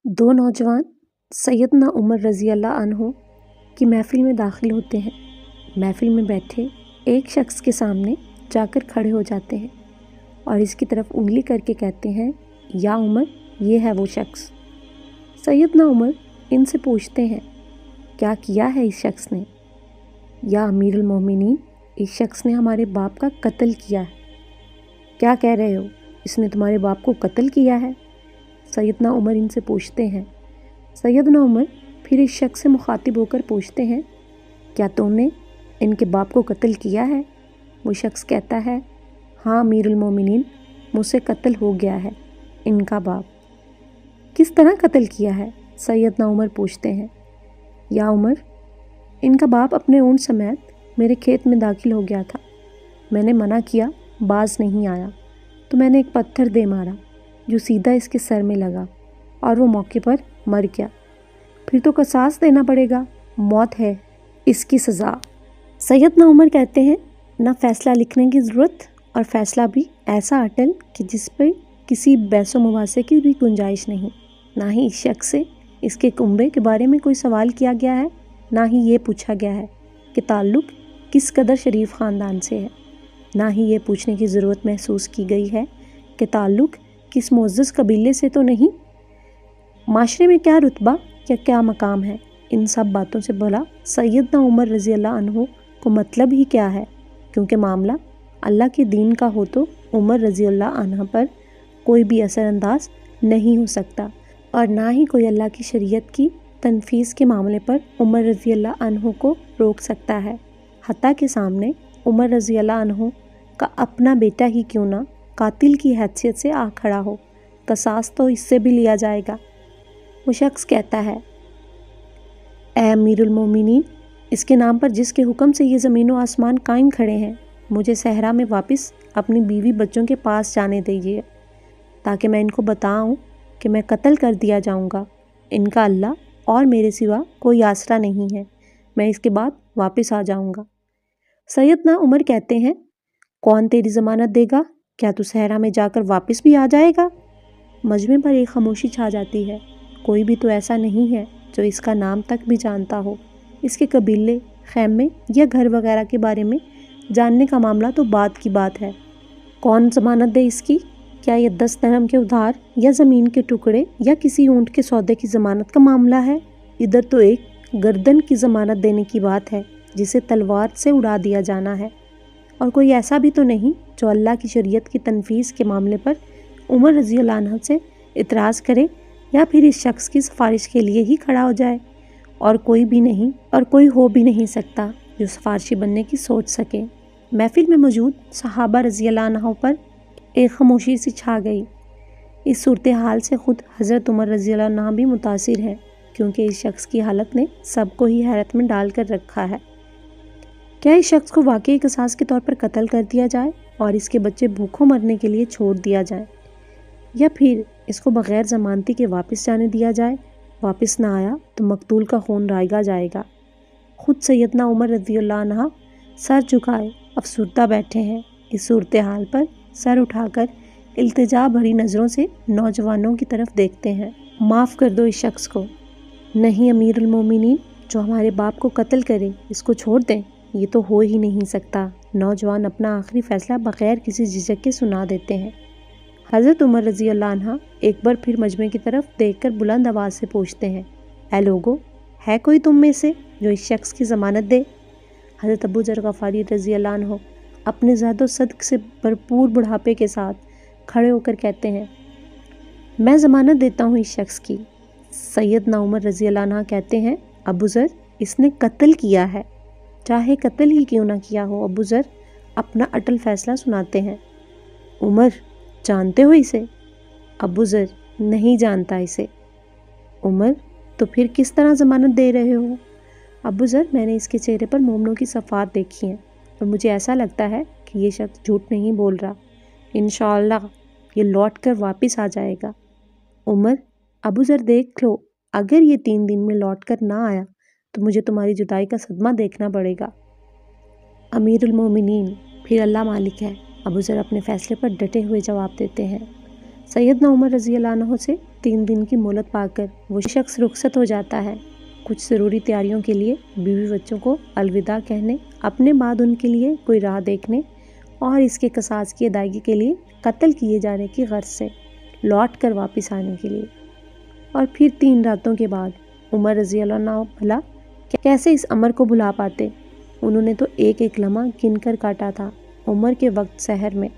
दो नौजवान सैयदना उमर रज़ी अल्लाह अन्हो की महफ़िल में दाखिल होते हैं। महफ़िल में बैठे एक शख्स के सामने जाकर खड़े हो जाते हैं और इसकी तरफ उंगली करके कहते हैं, या उमर, ये है वो शख्स। सैयदना उमर इनसे पूछते हैं, क्या किया है इस शख्स ने? या अमीरुल मोमिनीन, इस शख्स ने हमारे बाप का कत्ल किया है। क्या कह रहे हो? इसने तुम्हारे बाप को कत्ल किया है? सैयदना उमर इनसे पूछते हैं। सैयदना उमर फिर इस शख्स से मुखातिब होकर पूछते हैं, क्या तुमने इनके बाप को कत्ल किया है? वो शख्स कहता है, हाँ अमीरुल मोमिनीन, मुझसे कत्ल हो गया है इनका बाप। किस तरह कत्ल किया है? सैयदना उमर पूछते हैं। या उमर, इनका बाप अपने ऊँट समेत मेरे खेत में दाखिल हो गया था। मैंने मना किया, बाज नहीं आया, तो मैंने एक पत्थर दे मारा जो सीधा इसके सर में लगा और वो मौके पर मर गया। फिर तो कसास देना पड़ेगा, मौत है इसकी सज़ा। सैयदना उमर कहते हैं, ना फ़ैसला लिखने की ज़रूरत और फ़ैसला भी ऐसा अटल कि जिस पर किसी बहसो मुबासे की भी गुंजाइश नहीं। ना ही इस शख्स से इसके कुंबे के बारे में कोई सवाल किया गया है, ना ही ये पूछा गया है कि ताल्लुक़ किस कदर शरीफ ख़ानदान से है। ना ही ये पूछने की ज़रूरत महसूस की गई है कि ताल्लुक़ किस मुअज़्ज़ज़ कबीले से तो नहीं। माशरे में क्या रुतबा या क्या मकाम है, इन सब बातों से भला सैयदना उमर रज़ी अल्लाह अन्हु को मतलब ही क्या है? क्योंकि मामला अल्लाह के दीन का हो तो उमर रज़ी अल्लाह अन्हा पर कोई भी असरअंदाज नहीं हो सकता और ना ही कोई अल्लाह की शरीयत की तनफीज़ के मामले पर उमर रज़ी अल्लाह अन्हु को रोक सकता है। हत्ता के सामने उमर रज़ी अल्लाह अन्हु का अपना बेटा ही क्यों ना कातिल की हैसियत से आ खड़ा हो, कसास तो इससे भी लिया जाएगा। वो शख्स कहता है, ए अमीरुल मोमिनीन, इसके नाम पर जिसके हुक्म से ये ज़मीन व आसमान कायम खड़े हैं, मुझे सहरा में वापस अपनी बीवी बच्चों के पास जाने दीजिए ताकि मैं इनको बताऊं कि मैं कत्ल कर दिया जाऊंगा। इनका अल्लाह और मेरे सिवा कोई आसरा नहीं है। मैं इसके बाद वापस आ जाऊंगा। सैयदना उमर कहते हैं, कौन तेरी ज़मानत देगा? क्या तू सहरा में जाकर वापस भी आ जाएगा? मजमे पर एक खामोशी छा जाती है। कोई भी तो ऐसा नहीं है जो इसका नाम तक भी जानता हो। इसके कबीले, खैमे या घर वगैरह के बारे में जानने का मामला तो बात की बात है। कौन ज़मानत दे इसकी? क्या ये 10 दरहम के उधार या ज़मीन के टुकड़े या किसी ऊँट के सौदे की ज़मानत का मामला है? इधर तो एक गर्दन की ज़मानत देने की बात है जिसे तलवार से उड़ा दिया जाना है। और कोई ऐसा भी तो नहीं जो अल्लाह की शरीयत की तनफीज़ के मामले पर उमर रज़ी अल्लाह अन्हा से इतराज़ करे या फिर इस शख्स की सिफारिश के लिए ही खड़ा हो जाए। और कोई भी नहीं और कोई हो भी नहीं सकता जो सिफारशी बनने की सोच सके। महफिल में मौजूद सहाबा रज़ी अल्लाह अन्हुम पर एक खामोशी सी छा गई। इस सूरत हाल से ख़ुद हज़रत उमर रज़ी अल्लाह अन्हु भी मुतासिर है, क्योंकि इस शख्स की हालत ने सबको ही हैरत में डाल कर रखा है। क्या इस शख्स को वाकई कसास के तौर पर कत्ल कर दिया जाए और इसके बच्चे भूखों मरने के लिए छोड़ दिया जाए, या फिर इसको बग़ैर ज़मानती के वापस जाने दिया जाए? वापस ना आया तो मकतूल का खून रायगा जाएगा। ख़ुद सैयदना उमर रज़ी अल्लाह अन्हा सर झुकाए अफसुर्दा बैठे हैं। इस सूरत हाल पर सर उठाकर इल्तिजा भरी नज़रों से नौजवानों की तरफ देखते हैं। माफ़ कर दो इस शख्स को। नहीं अमीरुल मोमिनीन, जो हमारे बाप को कत्ल करे, इसको छोड़ दें। ये तो हो ही नहीं सकता। नौजवान अपना आखिरी फ़ैसला बग़ैर किसी झिझक के सुना देते हैं। हज़रत उमर रज़ी अल्लाह अन्हा एक बार फिर मजमे की तरफ देखकर बुलंद आवाज़ से पूछते हैं, ऐ लोगो, है कोई तुम में से जो इस शख्स की ज़मानत दे? हज़रत अबू ज़र ग़फ़ारी रज़ी अल्लाह अन्हु अपने ज़हद व सद्क़ से भरपूर बुढ़ापे के साथ खड़े होकर कहते हैं, मैं ज़मानत देता हूँ इस शख्स की। सैयदना उमर रज़ी अल्लाह अन्हा कहते हैं, अबू ज़र, इसने कत्ल किया है, चाहे कत्ल ही क्यों ना किया हो। अबू ज़र अपना अटल फ़ैसला सुनाते हैं। उमर, जानते हो इसे? अबू ज़र, नहीं जानता इसे। उमर, तो फिर किस तरह ज़मानत दे रहे हो? अबू ज़र, मैंने इसके चेहरे पर मोमनों की सफ़ात देखी हैं और मुझे ऐसा लगता है कि ये शख्स झूठ नहीं बोल रहा। इंशाअल्लाह ये लौट कर वापस आ जाएगा। उमर, अबू ज़र देख लो, अगर ये 3 दिन में लौट कर ना आया तो मुझे तुम्हारी जुदाई का सदमा देखना पड़ेगा। अमीरुल मोमिनीन, फिर अल्लाह मालिक है। अबू ज़र अपने फ़ैसले पर डटे हुए जवाब देते हैं। सैयदना उमर रज़ी अल्लाह अन्हु से 3 دن کی مہلت پا کر وہ شخص رخصت ہو جاتا ہے، کچھ ضروری تیاریوں کے لیے بیوی بچوں کو الوداع کہنے، اپنے بعد ان کے لیے کوئی راہ دیکھنے اور اس کے قصاص کی ادائیگی کے لیے قتل کیے جانے کی غرض سے لوٹ کر واپس آنے کے لیے۔ اور پھر 3 راتوں کے بعد عمر رضی اللہ عنہ بھلا کیسے اس امر کو بھلا پاتے؟ انہوں نے تو ایک ایک لمحہ گن کر کاٹا تھا۔ عمر کے وقت سحر میں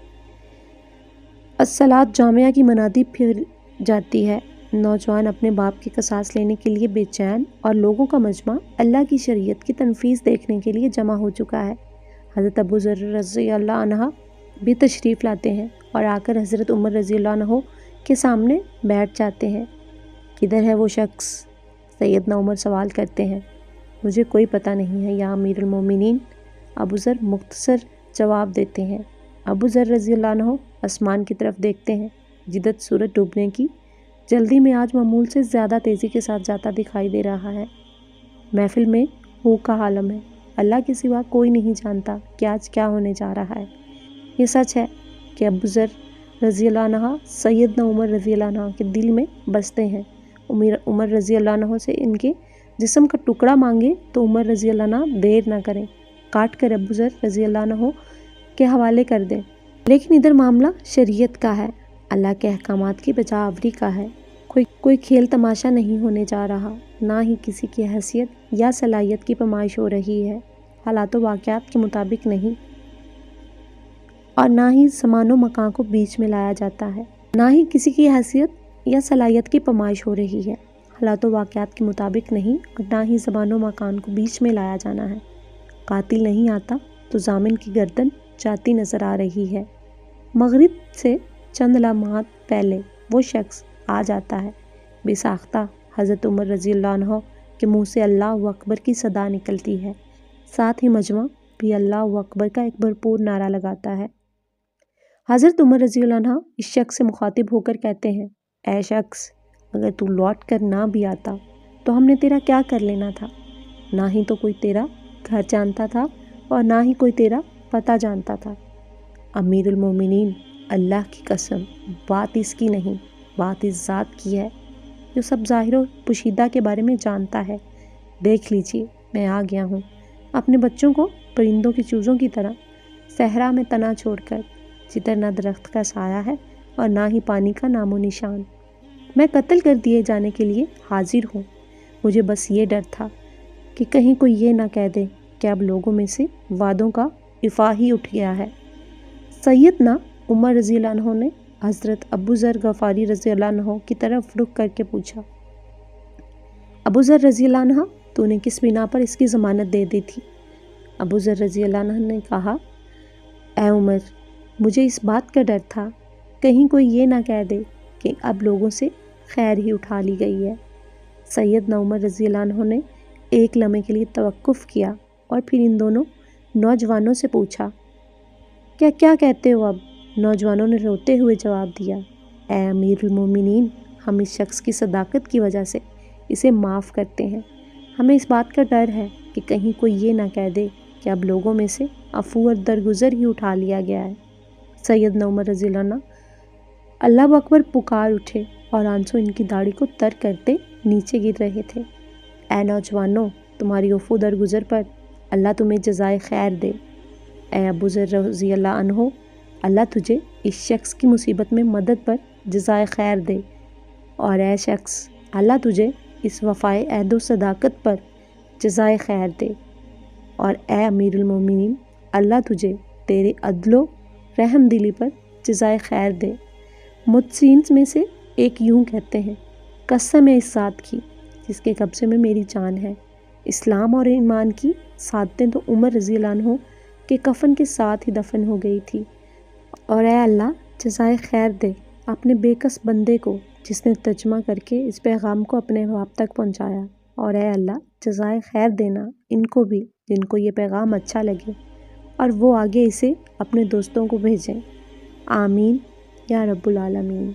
الصلاۃ جامعہ کی منادی پھر جاتی ہے، نوجوان اپنے باپ کی قصاص لینے کے لیے بے چین اور لوگوں کا مجمع اللہ کی شریعت کی تنفیذ دیکھنے کے لیے جمع ہو چکا ہے۔ حضرت ابو ذر رضی اللہ عنہ بھی تشریف لاتے ہیں اور آ کر حضرت عمر رضی اللہ عنہ کے سامنے بیٹھ جاتے ہیں۔ کدھر ہے وہ شخص؟ سیدنا عمر سوال کرتے ہیں۔ مجھے کوئی پتہ نہیں ہے یا امیر المومنین، ابو ذر مختصر جواب دیتے ہیں۔ ابو ذر رضی اللہ عنہ آسمان کی طرف دیکھتے ہیں، جدت سورج ڈوبنے کی جلدی میں آج معمول سے زیادہ تیزی کے ساتھ جاتا دکھائی دے رہا ہے۔ محفل میں ہو کا عالم ہے، اللہ کے سوا کوئی نہیں جانتا کہ آج کیا ہونے جا رہا ہے۔ یہ سچ ہے کہ ابو ذر رضی اللہ عنہ سیدنا عمر رضی اللہ عنہ کے دل میں بستے ہیں۔ عمر رضی اللہ عنہ سے ان کے جسم کا ٹکڑا مانگے تو عمر رضی اللہ عنہ دیر نہ کریں، کاٹ کر ابو ذر رضی اللہ عنہ کے حوالے کر دیں۔ لیکن ادھر معاملہ شریعت کا ہے، اللہ کے احکامات کی بجا آوری کا ہے۔ کوئی کھیل تماشا نہیں ہونے جا رہا، نہ ہی کسی کی حیثیت یا صلاحیت کی پیمائش ہو رہی ہے، حالات و واقعات کے مطابق نہیں، اور نہ ہی زمان و مکان کو بیچ میں لایا جاتا ہے۔ نہ ہی کسی کی حیثیت یا صلاحیت کی پیمائش ہو رہی ہے، حالات و واقعات کے مطابق نہیں، اور نہ ہی زمان و مکان کو بیچ میں لایا جانا ہے۔ قاتل نہیں آتا تو ضامن کی گردن جاتی نظر آ رہی ہے۔ مغرب سے چند لمحات پہلے وہ شخص آ جاتا ہے۔ بے ساختہ حضرت عمر رضی اللہ عنہ کے منہ سے اللہ اکبر کی صدا نکلتی ہے، ساتھ ہی مجمع بھی اللہ اکبر کا ایک بھرپور نعرہ لگاتا ہے۔ حضرت عمر رضی اللہ عنہ اس شخص سے مخاطب ہو کر کہتے ہیں، اے شخص، اگر تو لوٹ کر نہ بھی آتا تو ہم نے تیرا کیا کر لینا تھا؟ نہ ہی تو کوئی تیرا گھر جانتا تھا اور نہ ہی کوئی تیرا پتہ جانتا تھا۔ امیر المومنین، اللہ کی قسم، بات اس کی نہیں، بات اس ذات کی ہے جو سب ظاہر و پوشیدہ کے بارے میں جانتا ہے۔ دیکھ لیجئے، میں آ گیا ہوں، اپنے بچوں کو پرندوں کی چوزوں کی طرح صحرا میں تنا چھوڑ کر، جدھر نہ درخت کا سایہ ہے اور نہ ہی پانی کا نام و نشان۔ میں قتل کر دیے جانے کے لیے حاضر ہوں۔ مجھے بس یہ ڈر تھا کہ کہیں کوئی یہ نہ کہہ دے کہ اب لوگوں میں سے وعدوں کا افاہ ہی اٹھ گیا ہے۔ سیدنا عمر رضی اللہ عنہ نے حضرت ابو ذر غفاری رضی اللہ عنہ کی طرف رخ کر کے پوچھا، ابو ذر رضی اللہ عنہ، تو نے کس بنا پر اس کی ضمانت دے دی تھی؟ ابو ذر رضی اللہ عنہ نے کہا، اے عمر، مجھے اس بات کا ڈر تھا کہیں کوئی یہ نہ کہہ دے کہ اب لوگوں سے خیر ہی اٹھا لی گئی ہے۔ سیدنا عمر رضی اللہ عنہ نے ایک لمحے کے لیے توقف کیا اور پھر ان دونوں نوجوانوں سے پوچھا، کیا کہتے ہو اب؟ نوجوانوں نے روتے ہوئے جواب دیا، اے امیر المومنین، ہم اس شخص کی صداقت کی وجہ سے اسے معاف کرتے ہیں۔ ہمیں اس بات کا ڈر ہے کہ کہیں کوئی یہ نہ کہہ دے کہ اب لوگوں میں سے عفو اور درگزر ہی اٹھا لیا گیا ہے۔ سیدنا عمر رضی اللہ عنہ اللہ اکبر پکار اٹھے اور آنسو ان کی داڑھی کو تر کرتے نیچے گر رہے تھے۔ اے نوجوانوں، تمہاری عفو درگزر پر اللہ تمہیں جزائے خیر دے۔ اے ابو ذر رضی اللہ عنہ، اللہ تجھے اس شخص کی مصیبت میں مدد پر جزائے خیر دے، اور اے شخص، اللہ تجھے اس وفائے عہد و صداقت پر جزائے خیر دے، اور اے امیر المومنین، اللہ تجھے تیرے عدل و رحم دلی پر جزائے خیر دے۔ مدثرین میں سے ایک یوں کہتے ہیں، قسم ہے اس ذات کی جس کے قبضے میں میری جان ہے، اسلام اور ایمان کی سعادتیں تو عمر رضی اللہ عنہ کے کفن کے ساتھ ہی دفن ہو گئی تھی، اور اے اللہ، جزائے خیر دے اپنے بے کس بندے کو جس نے ترجمہ کر کے اس پیغام کو اپنے باپ تک پہنچایا، اور اے اللہ، جزائے خیر دینا ان کو بھی جن کو یہ پیغام اچھا لگے اور وہ آگے اسے اپنے دوستوں کو بھیجیں۔ آمین یا رب العالمین۔